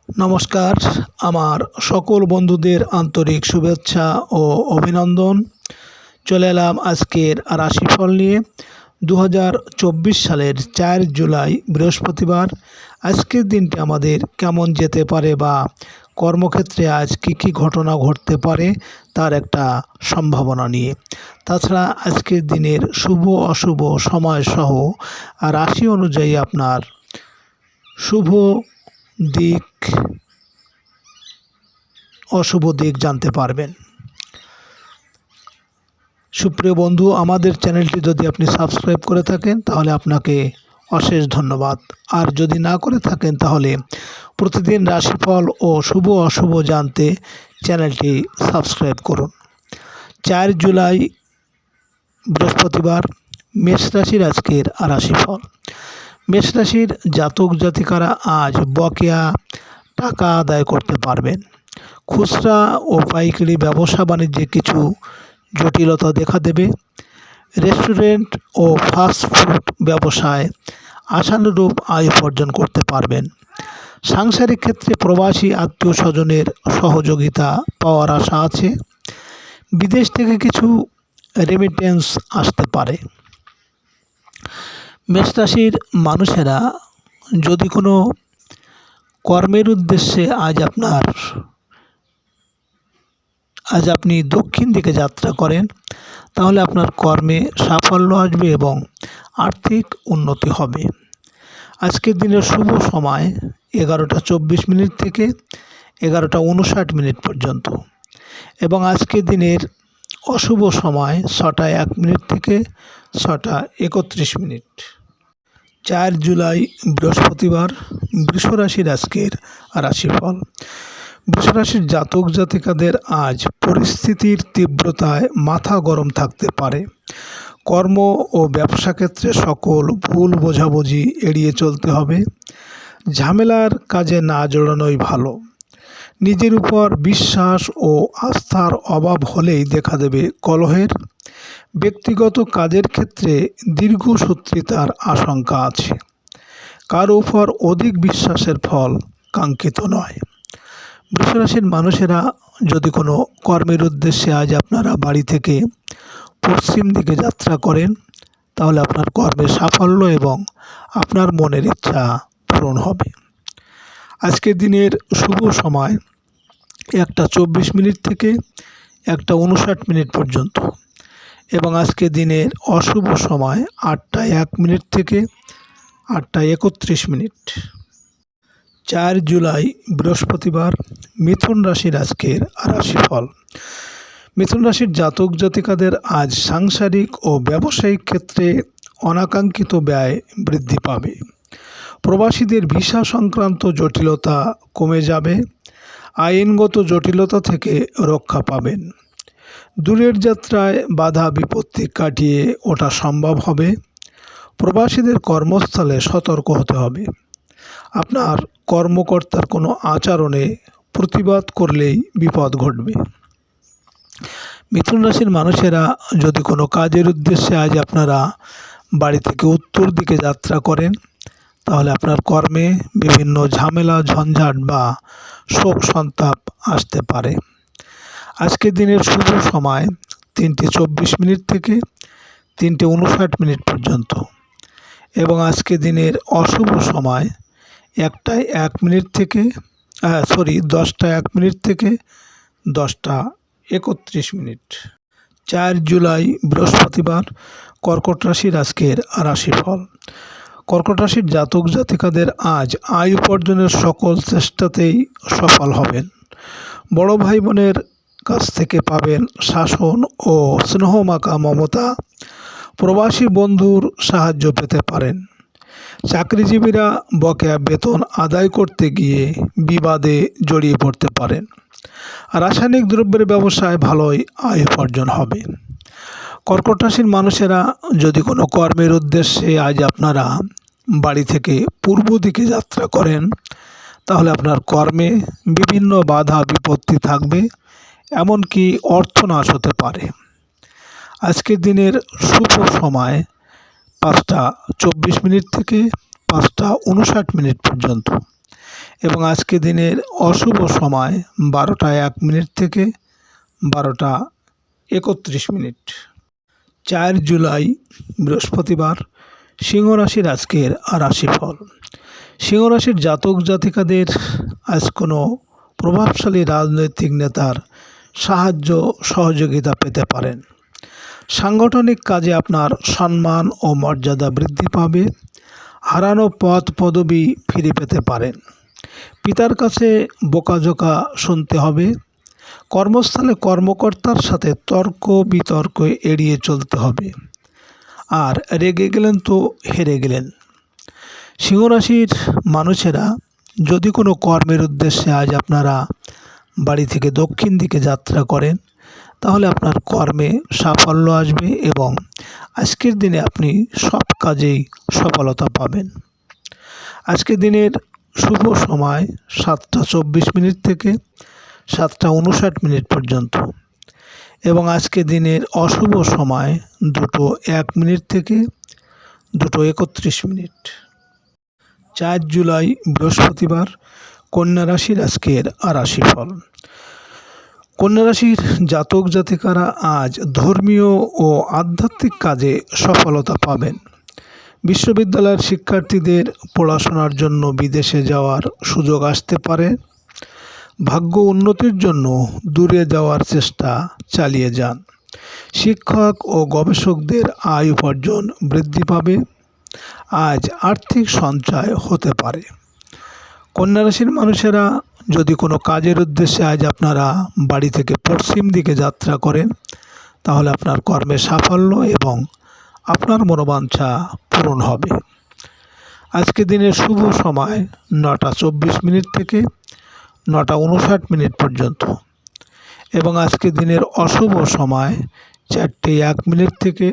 নমস্কার, আমার সকল বন্ধুদের আন্তরিক শুভেচ্ছা ও অভিনন্দন। চলে এলাম আজকের রাশিফল নিয়ে। 2024 সালের 4 জুলাই বৃহস্পতিবার। আজকের দিনটি আমাদের কেমন যেতে পারে বা কর্মক্ষেত্রে আজ কী ঘটনা ঘটতে পারে তার একটা সম্ভাবনা নিয়ে। তাছাড়া আজকের দিনের শুভ অশুভ সময়সহ রাশি অনুযায়ী আপনার শুভ দিক অশুভ দিক জানতে পারবেন। সুপ্রিয় বন্ধু, আমাদের চ্যানেলটি যদি আপনি সাবস্ক্রাইব করে থাকেন তাহলে আপনাকে অশেষ ধন্যবাদ। আর যদি না করে থাকেন তাহলে প্রতিদিন রাশিফল ও শুভ অশুভ জানতে চ্যানেলটি সাবস্ক্রাইব করুন। 4 জুলাই বৃহস্পতিবার, মেষ রাশির আজকের রাশিফল। মেষ রাশির জাতক জাতিকারা আজ বকেয়া টাকা আদায় করতে পারবেন। খুচরা ও পাইকারি ব্যবসা বাণিজ্যে কিছু জটিলতা দেখা দেবে। রেস্টুরেন্ট ও ফাস্টফুড ব্যবসায় আশানুরূপ আয় উপার্জন করতে পারবেন। সাংসারিক ক্ষেত্রে প্রবাসী আত্মীয় স্বজনের সহযোগিতা পাওয়ার আশা আছে। বিদেশ থেকে কিছু রেমিটেন্স আসতে পারে। মেষ রাশির মানুষেরা যদি কোনো কর্মের উদ্দেশ্যে আজ আপনি দক্ষিণ দিকে যাত্রা করেন তাহলে আপনার কর্মে সাফল্য আসবে এবং আর্থিক উন্নতি হবে। আজকের দিনের শুভ সময় 11:24 থেকে 11:59 পর্যন্ত এবং আজকের দিনের অশুভ সময় 6:01 থেকে 6:31। 4 জুলাই বৃহস্পতিবার, বৃষ রাশির আজকের রাশিফল। বৃষ রাশির জাতক জাতিকাদের আজ পরিস্থিতির তীব্রতায় মাথা গরম থাকতে পারে। কর্ম ও ব্যবসা ক্ষেত্রে সকল ভুল বোঝাবুঝি এড়িয়ে চলতে হবে। ঝামেলার কাজে না জড়ানোই ভালো। নিজের উপর বিশ্বাস ও আস্থার অভাব হলেই দেখা দেবে কলহের। ব্যক্তিগত কাজের ক্ষেত্রে দীর্ঘসূত্রিতার আশঙ্কা আছে। কারো উপর অধিক বিশ্বাসের ফল কাঙ্ক্ষিত নয়। বৃষ রাশির মানুষেরা যদি কোনো কর্মের উদ্দেশ্যে আজ আপনারা বাড়ি থেকে পশ্চিম দিকে যাত্রা করেন তাহলে আপনার কর্মের সাফল্য এবং আপনার মনের ইচ্ছা পূরণ হবে। আজকের দিনের শুভ সময় 1:24 থেকে 1:59 পর্যন্ত এবং আজকের দিনের অশুভ সময় 8:01 থেকে 8:31। 4 জুলাই বৃহস্পতিবার, মিথুন রাশির আজকের রাশিফল। মিথুন রাশির জাতক জাতিকাদের আজ সাংসারিক ও ব্যবসায়িক ক্ষেত্রে অনাকাঙ্ক্ষিত ব্যয় বৃদ্ধি পাবে। প্রবাসীদের ভিসা সংক্রান্ত জটিলতা কমে যাবে। আইনগত জটিলতা থেকে রক্ষা পাবেন। দূরের যাত্রায় বাধা বিপত্তি কাটিয়ে ওঠা সম্ভব হবে। প্রবাসীদের কর্মস্থলে সতর্ক হতে হবে। আপনার কর্মকর্তার কোনো আচরণে প্রতিবাদ করলেই বিপদ ঘটবে। মিথুন রাশির মানুষেরা যদি কোনো কাজের উদ্দেশ্যে আজ আপনারা বাড়ি থেকে উত্তর দিকে যাত্রা করেন তাহলে আপনার কর্মে বিভিন্ন ঝামেলা ঝঞ্ঝাট বা শোক সন্তাপ আসতে পারে। আজকের দিনের শুভ সময় 3:24 থেকে 3:59 পর্যন্ত এবং আজকের দিনের অশুভ সময় 10:01 থেকে 10:31 থেকে 10:31। 4 জুলাই বৃহস্পতিবার, কর্কট রাশির আজকের রাশিফল। কর্কট রাশির জাতক জাতিকাদের আজ আয় উপার্জনের সকল চেষ্টাতেই সফল হবেন। বড় ভাই বোনের কাছ থেকে পাবেন শাসন ও স্নেহমাখা মমতা। প্রবাসী বন্ধুর সাহায্য পেতে পারেন। চাকরিজীবীরা বকেয়া বেতন আদায় করতে গিয়ে বিবাদে জড়িয়ে পড়তে পারেন। রাসায়নিক দ্রব্যের ব্যবসায় ভালোই আয় উপার্জন হবে। কর্কট রাশির মানুষেরা যদি কোনো কর্মের উদ্দেশ্যে আজ আপনারা বাড়ি থেকে পূর্ব দিকে যাত্রা করেন তাহলে আপনার কর্মে বিভিন্ন বাধা বিপত্তি থাকবে, এমনকি অর্থনাশ হতে পারে। আজকের দিনের শুভ সময় 5:24 থেকে 5:59 পর্যন্ত এবং আজকে দিনের অশুভ সময় 12টা 1 মিনিট থেকে 12টা 31 মিনিট। 4 জুলাই বৃহস্পতিবার, সিংহ রাশির আজকের রাশিফল। সিংহ রাশির জাতক জাতিকাদের আজ কোনো প্রভাবশালী রাজনৈতিক নেতার সাহায্য সহযোগিতা পেতে পারেন। সাংগঠনিক কাজে আপনার সম্মান ও মর্যাদা বৃদ্ধি পাবে। হারানো পদ পদবি ফিরে পেতে পারেন। পিতার কাছে বোকাঝোকা শুনতে হবে। কর্মস্থলে কর্মকর্তার সাথে তর্ক বিতর্ক এড়িয়ে চলতে হবে। আর রেগে গেলেন তো হেরে গেলেন। সিংহ রাশির মানুষেরা যদি কোনো কর্মের উদ্দেশ্যে আজ আপনারা বাড়ি থেকে দক্ষিণ দিকে যাত্রা করেন, তাহলে আপনার কর্মে সাফল্য আসবে এবং আজকের দিনে আপনি সব কাজেই সফলতা পাবেন। আজকের দিনের শুভ সময় 7টা 24 মিনিট থেকে 7টা 59 মিনিট পর্যন্ত এবং আজকে দিনের অশুভ সময় 2টো 1 মিনিট থেকে 2টো 31 মিনিট। 4 জুলাই বৃহস্পতিবার, কন্যা রাশির আজকের রাশিফল। কন্যা রাশির জাতক জাতিকারা আজ ধর্মীয় ও আধ্যাত্মিক কাজে সফলতা পাবেন। বিশ্ববিদ্যালয়ের শিক্ষার্থীদের পড়াশোনার জন্য বিদেশে যাওয়ার সুযোগ আসতে পারে। ভাগ্য উন্নতির জন্য দূরে যাওয়ার চেষ্টা চালিয়ে যান। শিক্ষক ও গবেষকদের আয় উপার্জন বৃদ্ধি পাবে। আজ আর্থিক সঞ্চয় হতে পারে। কন্যা রাশির মানুষেরা যদি কোনো কাজের উদ্দেশ্যে আজ আপনারা বাড়ি থেকে পশ্চিম দিকে যাত্রা করেন, তাহলে আপনার কর্মে সাফল্য এবং আপনার মনোবাঞ্ছা পূরণ হবে। আজকে দিনের শুভ সময় 9টা 24 মিনিট থেকে 9টা 59 মিনিট পর্যন্ত এবং আজকে দিনের অশুভ সময় 4টে 1 মিনিট থেকে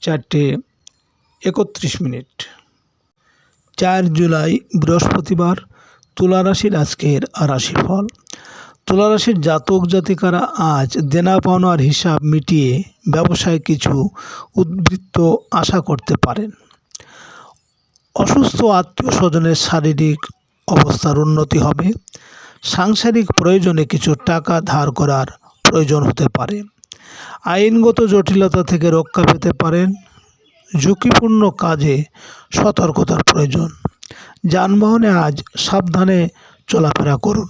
4টে 31 মিনিট। 4 জুলাই বৃহস্পতিবার, তুলা রাশির আজকের রাশিফল। তুলা রাশির জাতক জাতিকারা আজ দেনা পাওনার হিসাব মিটিয়ে ব্যবসায় কিছু উদ্বৃত্ত আশা করতে পারেন। অসুস্থ আত্মীয় স্বজনের শারীরিক অবস্থার উন্নতি হবে। সাংসারিক প্রয়োজনে কিছু টাকা ধার করার প্রয়োজন হতে পারে। আইনগত জটিলতা থেকে রক্ষা পেতে পারেন। ঝুঁকিপূর্ণ কাজে সতর্কতার প্রয়োজন। যানবাহনে আজ সাবধানে চলাফেরা করুন।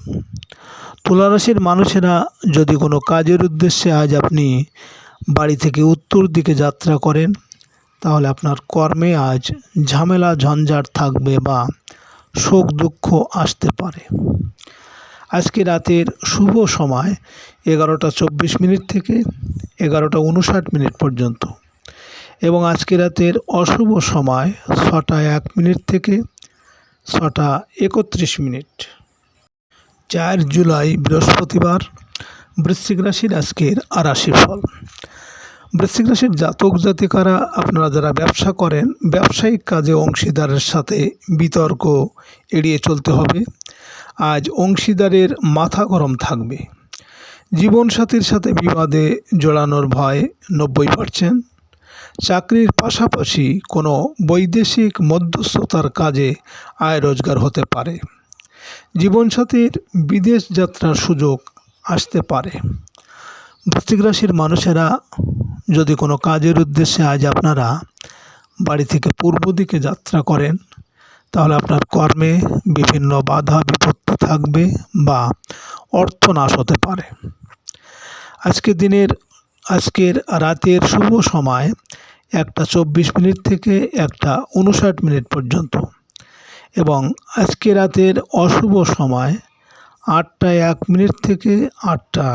তুলা রাশির মানুষেরা যদি কোনো কাজের উদ্দেশ্যে আজ আপনি বাড়ি থেকে উত্তর দিকে যাত্রা করেন, তাহলে আপনার কর্মে আজ ঝামেলা ঝঞ্ঝাট থাকবে বা শোক দুঃখ আসতে পারে। আজকে রাতের শুভ সময় 11টা 24 মিনিট থেকে 11টা 59 মিনিট পর্যন্ত এবং আজকে রাতের অশুভ সময় 6টা 1 মিনিট থেকে 6টা 31 মিনিট। 4 জুলাই বৃহস্পতিবার, বৃশ্চিক রাশির আজকের রাশিফল। বৃশ্চিক রাশির জাতক জাতিকারা আপনারা যারা ব্যবসা করেন, ব্যবসায়িক কাজে অংশীদারের সাথে বিতর্ক এড়িয়ে চলতে হবে। আজ অংশীদারের মাথা গরম থাকবে। জীবনসাথীর সাথে বিবাদে জড়ানোর ভয় 90%। চাকরির পাশাপাশি কোনো বৈদেশিক মধ্যস্থতার কাজে আয় রোজগার হতে পারে। জীবনসাথীর বিদেশ যাত্রার সুযোগ আসতে পারে। বৃশ্চিক রাশির মানুষেরা যদি কোনো কাজের উদ্দেশ্যে আজ আপনারা বাড়ি থেকে পূর্ব দিকে যাত্রা করেন, তাহলে আপনার কর্মে বিভিন্ন বাধা বিপত্তি থাকবে বা অর্থনাশ হতে পারে। আজকের রাতের শুভ সময় 1টা 24 মিনিট থেকে 1টা 59 মিনিট পর্যন্ত এবং আজকে রাতের অশুভ সময় 8টা 1 মিনিট থেকে 8টা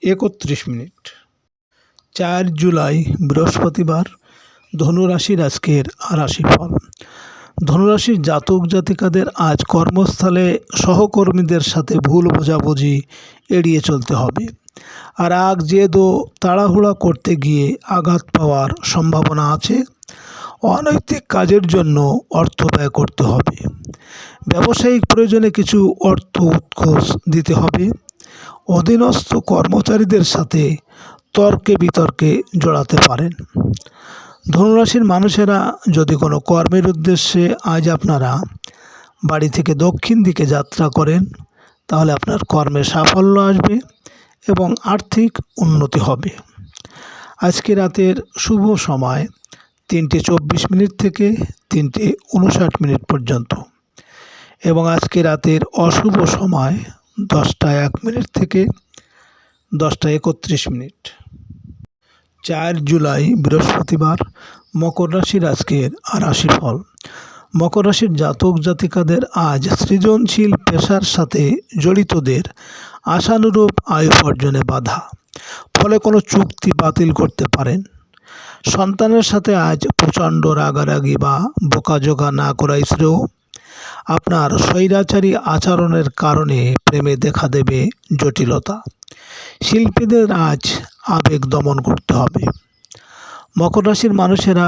31 মিনিট। 4 জুলাই বৃহস্পতিবার, ধনু রাশির আজকের রাশিফল। ধনুরাশির জাতক জাতিকাদের আজ কর্মস্থলে সহকর্মীদের সাথে ভুল বোঝাবুঝি এড়িয়ে চলতে হবে। আর রাগ জেদ ও তাড়াহুড়া করতে গিয়ে আঘাত পাওয়ার সম্ভাবনা আছে। অনৈতিক কাজের জন্য অর্থ ব্যয় করতে হবে। ব্যবসায়িক প্রয়োজনে কিছু অর্থ উৎকোচ দিতে হবে। অধীনস্থ কর্মচারীদের সাথে তর্কে বিতর্কে জড়াতে পারেন। ধনুরাশির মানুষেরা যদি কোনো কর্মের উদ্দেশ্যে আজ আপনারা বাড়ি থেকে দক্ষিণ দিকে যাত্রা করেন, তাহলে আপনার কর্মে সাফল্য আসবে এবং আর্থিক উন্নতি হবে। আজকে রাতের শুভ সময় 3:24 থেকে 3:59 পর্যন্ত এবং আজকে রাতের অশুভ সময় 10:01 থেকে 10:31। 4 জুলাই বৃহস্পতিবার, মকর রাশির আজকের রাশিফল। মকর রাশির জাতক জাতিকাদের আজ সৃজনশীল পেশার সাথে জড়িতদের আশানুরূপ আয় উপার্জনে বাধা, ফলে কোনো চুক্তি বাতিল করতে পারেন। সন্তানের সাথে আজ প্রচণ্ড রাগারাগি বা বোকাজোকা না করাই শ্রেয়। আপনার স্বৈরাচারী আচরণের কারণে প্রেমে দেখা দেবে জটিলতা। শিল্পীদের আজ আবেগ দমন করতে হবে। মকর রাশির মানুষেরা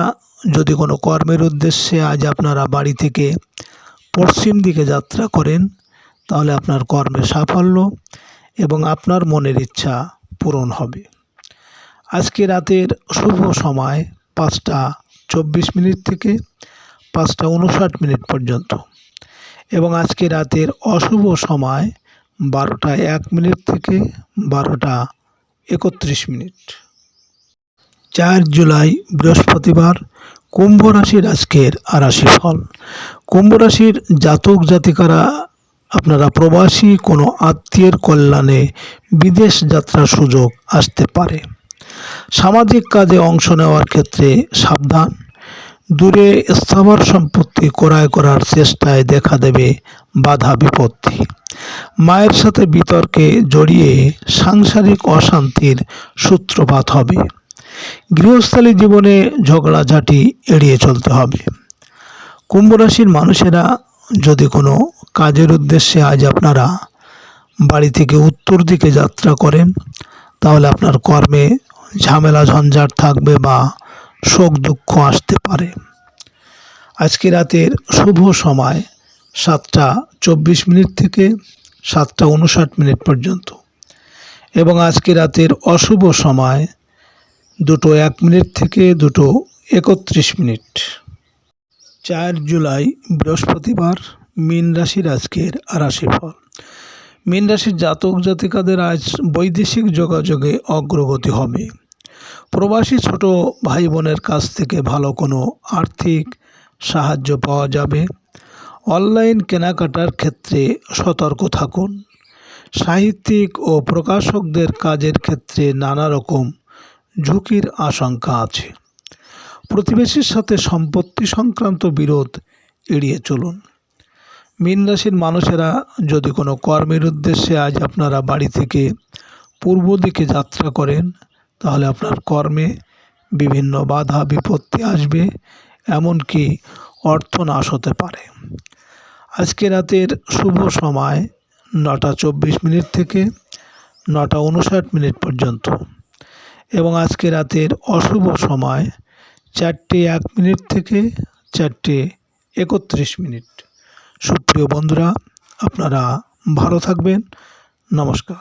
যদি কোনো কর্মের উদ্দেশ্যে আজ আপনারা বাড়ি থেকে পশ্চিম দিকে যাত্রা করেন, তাহলে আপনার কর্মে সাফল্য এবং আপনার মনের ইচ্ছা পূরণ হবে। আজকে রাতের শুভ সময় 5:24 থেকে 5:59 পর্যন্ত এবং আজকে রাতের অশুভ সময় 12:01 থেকে 12:31। 4 জুলাই বৃহস্পতিবার, কুম্ভ রাশির আজকের রাশিফল। কুম্ভ রাশির জাতক জাতিকারা আপনারা প্রবাসী কোনো আত্মীয়ের কল্যাণে বিদেশ যাত্রার সুযোগ আসতে পারে। সামাজিক কাজে অংশ নেওয়ার ক্ষেত্রে সাবধান। দূরে স্থাবর সম্পত্তি ক্রয় করার চেষ্টায় দেখা দেবে বাধা বিপত্তি। মায়ের সাথে বিতর্কে জড়িয়ে সাংসারিক অশান্তির সূত্রপাত হবে। গৃহস্থালী জীবনে ঝগড়াঝাটি এড়িয়ে চলতে হবে। কুম্ভ রাশির মানুষেরা যদি কোনো কাজের উদ্দেশ্যে আজ আপনারা বাড়ি থেকে উত্তর দিকে যাত্রা করেন, তাহলে আপনার কর্মে ঝামেলা ঝঞ্ঝাট থাকবে বা শোক দুঃখ আসতে পারে। আজকে রাতের শুভ সময় 7:24 থেকে 7:59 পর্যন্ত এবং আজকে রাতের অশুভ সময় 2:01 থেকে 2:31। 4 জুলাই বৃহস্পতিবার, মীন রাশির আজকের রাশিফল। মীন রাশির জাতক জাতিকাদের আজ বৈদেশিক যোগাযোগে অগ্রগতি হবে। প্রবাসী ছোট ভাই বোনের কাছ থেকে ভালো কোনো আর্থিক সাহায্য পাওয়া যাবে। অনলাইন কেনাকাটার ক্ষেত্রে সতর্ক থাকুন। সাহিত্যিক ও প্রকাশকদের কাজের ক্ষেত্রে নানা রকম ঝুঁকির আশঙ্কা আছে। প্রতিবেশীর সাথে সম্পত্তি সংক্রান্ত বিরোধ এড়িয়ে চলুন। মীন রাশির মানুষেরা যদি কোনো কর্মের উদ্দেশ্যে আজ আপনারা বাড়ি থেকে পূর্ব দিকে যাত্রা করেন, তাহলে আপনার কর্মে বিভিন্ন বাধা বিপত্তি আসবে, এমনকি অর্থনাশ হতে পারে। আজকে রাতের শুভ সময় 9:24 থেকে 9:59 পর্যন্ত এবং আজকে রাতের অশুভ সময় 4:01 থেকে 4:31। সুপ্রিয় বন্ধুরা, আপনারা ভালো থাকবেন। নমস্কার।